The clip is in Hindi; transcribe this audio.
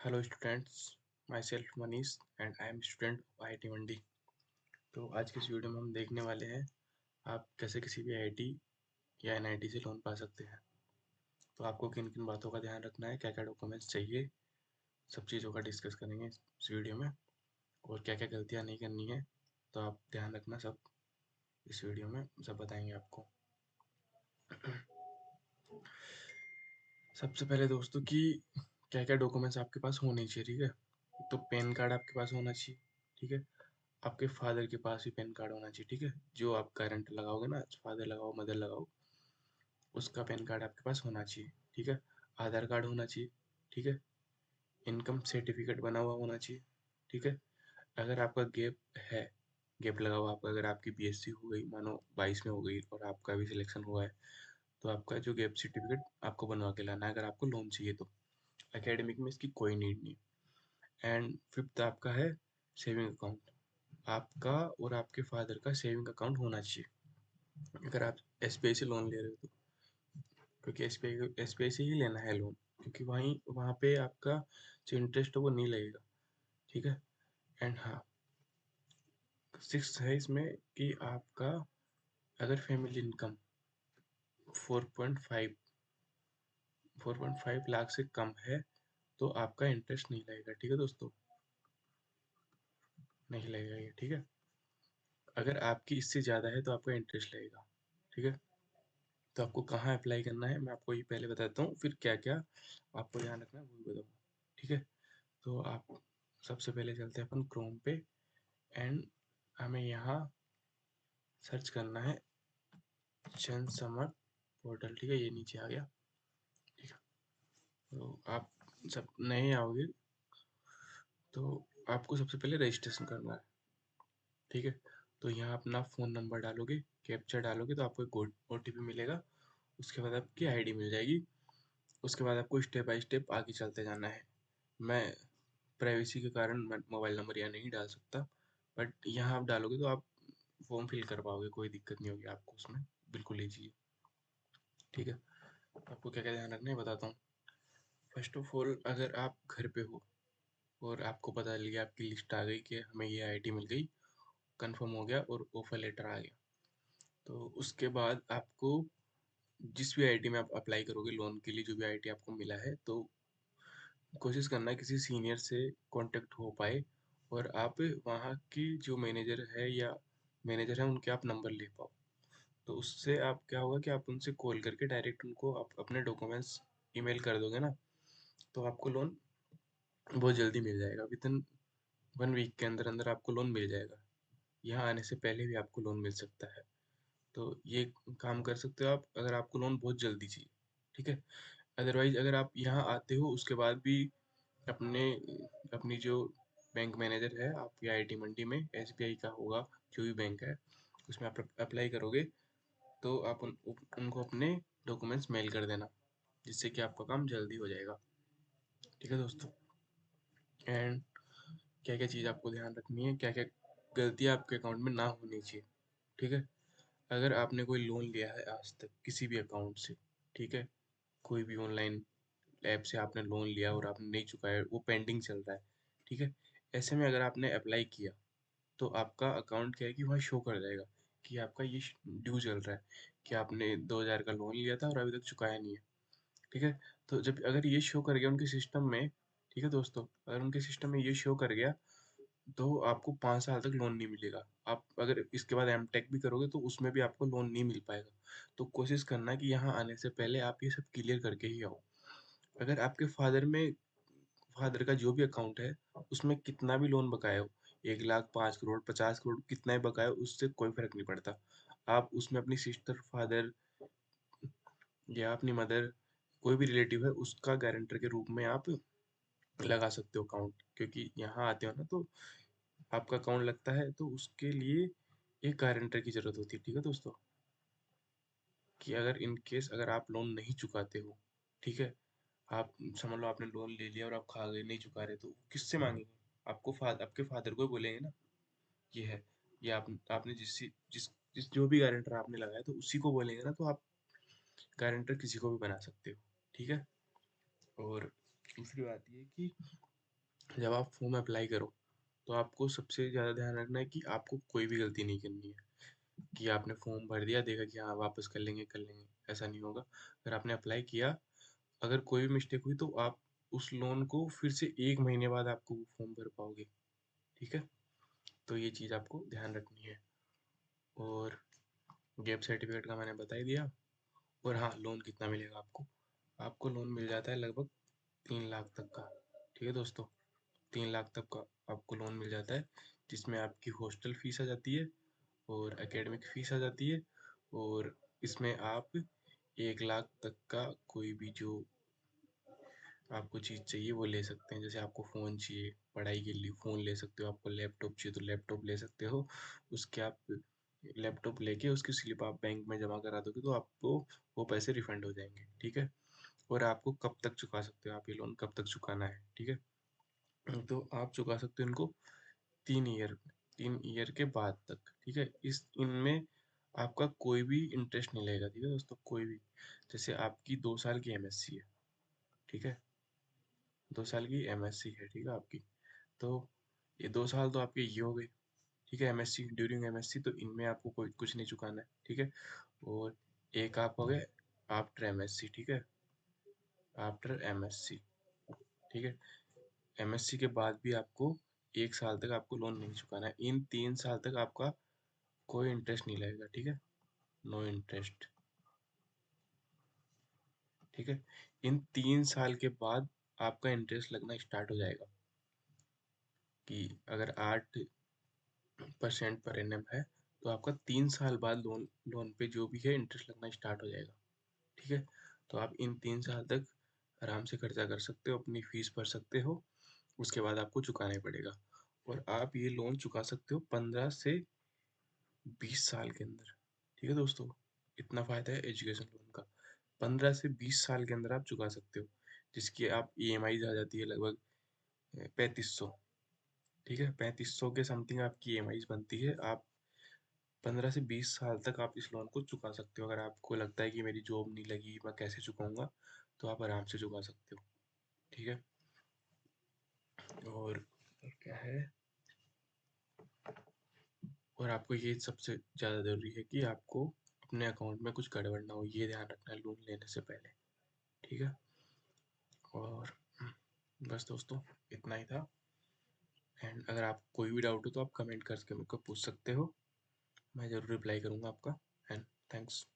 Hello students, my self Manish and I am student of IIT Mandi. तो आज की इस वीडियो में हम देखने वाले हैं आप कैसे किसी भी आईआईटी या एनआईटी से लोन पा सकते हैं। तो आपको किन किन बातों का ध्यान रखना है, क्या क्या डॉक्यूमेंट्स चाहिए, सब चीज़ों का डिस्कस करेंगे इस वीडियो में। और क्या क्या गलतियाँ नहीं करनी है, तो आप ध्यान रखना, सब इस वीडियो में सब बताएंगे आपको। सबसे पहले दोस्तों कि क्या क्या डॉक्यूमेंट्स आपके पास होने चाहिए, ठीक है। तो पैन कार्ड आपके पास होना चाहिए, ठीक है। आपके फादर के पास भी पैन कार्ड होना चाहिए, ठीक है। जो आप गारंटर लगाओगे ना, फादर लगाओ मदर लगाओ, उसका पैन कार्ड आपके पास होना चाहिए, ठीक है। आधार कार्ड होना चाहिए, ठीक है। इनकम सर्टिफिकेट बना हुआ होना चाहिए, ठीक है। अगर आपका गैप लगा हुआ, आपका अगर आपकी बीएससी हो गई, मानो 22 में हो गई और आपका भी सिलेक्शन हुआ है, तो आपका जो गैप सर्टिफिकेट आपको बनवा के लाना है अगर आपको लोन चाहिए तो। एकेडमिक में इसकी कोई नीड नहीं। एंड फिफ्थ आपका है सेविंग अकाउंट। आपका और आपके फादर का सेविंग अकाउंट होना चाहिए अगर आप एसबीआई से लोन ले रहे हो तो, क्योंकि एसबीआई से ही लेना है लोन, क्योंकि वहाँ पे आपका जो इंटरेस्ट है वो नहीं लगेगा, ठीक है। एंड हाँ, सिक्स है इसमें कि आपका अगर फैमिली इनकम 4.5 4.5 लाख से कम है तो आपका इंटरेस्ट नहीं लगेगा, ठीक है दोस्तों, नहीं लगेगा ये, ठीक है। अगर आपकी इससे ज़्यादा है तो आपका इंटरेस्ट लगेगा, ठीक है। तो आपको कहाँ अप्लाई करना है मैं आपको ये पहले बताता हूँ, फिर क्या क्या आपको ध्यान रखना है वो भी बताऊँगा, ठीक है। तो आप सबसे पहले चलते हैं अपन क्रोम पे। एंड हमें यहाँ सर्च करना है जनसमर पोर्टल, ठीक है। ये नीचे आ गया, ठीक है। तो आप सब नए आओगे तो आपको सबसे पहले रजिस्ट्रेशन करना है, ठीक है। तो यहाँ अपना फ़ोन नंबर डालोगे, कैप्चा डालोगे तो आपको एक ओटीपी मिलेगा। उसके बाद आपकी आईडी मिल जाएगी। उसके बाद आपको स्टेप बाय स्टेप आगे चलते जाना है। मैं प्राइवेसी के कारण मैं मोबाइल नंबर यहाँ नहीं डाल सकता, बट यहाँ आप डालोगे तो आप फॉर्म फिल कर पाओगे, कोई दिक्कत नहीं होगी आपको उसमें, बिल्कुल ईजी है, ठीक है। आपको क्या क्या ध्यान रखना है बताता हूँ। फर्स्ट ऑफ ऑल, अगर आप घर पे हो और आपको पता चल गया, आपकी लिस्ट आ गई कि हमें ये आईआईटी मिल गई, कंफर्म हो गया और ऑफर लेटर आ गया, तो उसके बाद आपको जिस भी आईआईटी में आप अप्लाई करोगे लोन के लिए, जो भी आईआईटी आपको मिला है, तो कोशिश करना किसी सीनियर से कांटेक्ट हो पाए और आप वहाँ की जो मैनेजर है उनके आप नंबर ले पाओ। तो उससे आप क्या होगा कि आप उनसे कॉल करके डायरेक्ट उनको आप अपने डॉक्यूमेंट्स ईमेल कर दोगे ना, तो आपको लोन बहुत जल्दी मिल जाएगा। विदिन 1 वीक के अंदर अंदर आपको लोन मिल जाएगा। यहाँ आने से पहले भी आपको लोन मिल सकता है। तो ये काम कर सकते हो आप अगर आपको लोन बहुत जल्दी चाहिए, ठीक है। अदरवाइज अगर आप यहाँ आते हो उसके बाद भी अपने अपनी जो बैंक मैनेजर है आपकी आईआईटी मंडी में, एसबीआई का होगा, जो भी बैंक है उसमें आप अप्लाई करोगे तो आप उनको अपने डॉक्यूमेंट्स मेल कर देना, जिससे कि आपका काम जल्दी हो जाएगा, ठीक है दोस्तों। एंड क्या क्या चीज़ आपको ध्यान रखनी है, क्या क्या गलतियाँ आपके अकाउंट में ना होनी चाहिए, ठीक है। अगर आपने कोई लोन लिया है आज तक किसी भी अकाउंट से, ठीक है, कोई भी ऑनलाइन ऐप से आपने लोन लिया और आपने नहीं चुकाया, वो पेंडिंग चल रहा है, ठीक है। ऐसे में अगर आपने अप्लाई किया तो आपका अकाउंट क्या है कि वहाँ शो कर जाएगा कि आपका ये ड्यू चल रहा है, कि आपने 2000 का लोन लिया था और अभी तक चुकाया नहीं है, ठीक है। तो जब अगर ये शो कर गया उनके सिस्टम में, ठीक है दोस्तों, अगर उनके सिस्टम में ये शो कर गया तो आपको 5 साल तक लोन नहीं मिलेगा। आप अगर इसके बाद एमटेक भी करोगे तो उसमें भी आपको लोन नहीं मिल पाएगा। तो कोशिश करना कि यहाँ आने से पहले आप ये सब क्लियर करके ही आओ। अगर आपके फादर का जो भी अकाउंट है उसमें कितना भी लोन बकाया हो, 1 लाख, 5 करोड़, 50 करोड़, कितना ही बकाया हो, उससे कोई फर्क नहीं पड़ता। आप उसमें अपनी सिस्टर, फादर या अपनी मदर, कोई भी रिलेटिव है उसका गारंटर के रूप में आप लगा सकते हो अकाउंट, क्योंकि यहाँ आते हो ना तो आपका अकाउंट लगता है तो उसके लिए एक गारंटर की जरूरत होती है, ठीक है दोस्तों। कि अगर इन केस अगर आप लोन नहीं चुकाते हो, ठीक है, आप समझ लो आपने लोन ले लिया और आप खा गए, नहीं चुका रहे, तो किससे मांगेंगे? आपके फादर को ही बोलेंगे ना, ये है, ये आपने जिस जो भी गारंटर आपने लगाया तो उसी को बोलेंगे ना, तो आप गारंटर किसी को भी बना सकते हो, ठीक है। और दूसरी बात ये कि जब आप फॉर्म अप्लाई करो तो आपको सबसे ज़्यादा ध्यान रखना है कि आपको कोई भी गलती नहीं करनी है कि आपने फॉर्म भर दिया, देखा कि हाँ वापस कर लेंगे, ऐसा नहीं होगा। अगर आपने अप्लाई किया, अगर कोई भी मिस्टेक हुई तो आप उस लोन को फिर से 1 महीने बाद आपको वो फॉर्म भर पाओगे, ठीक है? तो ये चीज़ आपको ध्यान रखनी है। और गैप सर्टिफिकेट का मैंने बता ही दिया। और हाँ, लोन कितना मिलेगा आपको? आपको लोन मिल जाता है लगभग 3 लाख तक का, ठीक है दोस्तों? 3 लाख तक का आपको लोन मिल जाता है, जिसमें आपकी हॉस्टल फीस आ जाती है और एकेडमिक फीस आ जाती है, और इसमें आप 1 लाख तक का कोई भी जो आपको चीज़ चाहिए वो ले सकते हैं। जैसे आपको फ़ोन चाहिए पढ़ाई के लिए, फ़ोन ले सकते हो, आपको लैपटॉप चाहिए तो लैपटॉप ले सकते हो। उसके आप लैपटॉप लेके उसकी स्लिप आप बैंक में जमा करा दोगे तो आपको वो पैसे रिफंड हो जाएंगे, ठीक है? और आपको कब तक चुका सकते हो, आप ये लोन कब तक चुकाना है, ठीक है? तो आप चुका सकते हो इनको 3 ईयर, 3 ईयर के बाद तक, ठीक है? इस इनमें आपका कोई भी इंटरेस्ट नहीं लगेगा, ठीक है दोस्तों? कोई भी। जैसे आपकी 2 साल की एमएससी है, ठीक है? 2 साल की एमएससी है, ठीक है आपकी? तो ये 2 साल तो आपके ये हो गए, ठीक है? एमएससी, ड्यूरिंग एमएससी तो इनमें आपको कोई कुछ नहीं चुकाना है, ठीक है? और एक आप हो गए आफ्टर एमएससी, ठीक है? आफ्टर एमएससी, ठीक है? एमएससी के बाद भी आपको 1 साल तक आपको लोन नहीं चुकाना है। इन 3 साल तक आपका कोई इंटरेस्ट नहीं लगेगा, ठीक है? नो इंटरेस्ट, ठीक है? इन 3 साल के बाद आपका इंटरेस्ट लगना स्टार्ट हो जाएगा कि अगर 8% पर एनम है तो आपका 3 साल बाद लोन लोन पे जो भी है इंटरेस्ट लगना स्टार्ट हो जाएगा, ठीक है? तो आप इन 3 साल तक आराम से खर्चा कर सकते हो, अपनी फीस भर सकते हो, उसके बाद आपको चुकाना ही पड़ेगा। और आप ये लोन चुका सकते हो 15 से 20 साल के अंदर, ठीक है दोस्तों? इतना फायदा है एजुकेशन लोन का। 15 से 20 साल के अंदर आप चुका सकते हो, जिसकी आप ईएमआई आ जाती है लगभग 3500, ठीक है? 3500 के समथिंग आपकी ईएमआई बनती है। आप 15 से 20 साल तक आप इस लोन को चुका सकते हो। अगर आपको लगता है कि मेरी जॉब नहीं लगी, मैं कैसे चुकाऊंगा, तो आप आराम से चुका सकते हो, ठीक है? और क्या है, और आपको ये सबसे ज़्यादा ज़रूरी है कि आपको अपने अकाउंट में कुछ गड़बड़ ना हो, ये ध्यान रखना है लोन लेने से पहले, ठीक है? और बस दोस्तों, इतना ही था। एंड अगर आपको कोई भी डाउट हो तो आप कमेंट करके मेरे को पूछ सकते हो, मैं ज़रूर रिप्लाई करूँगा आपका। And thanks.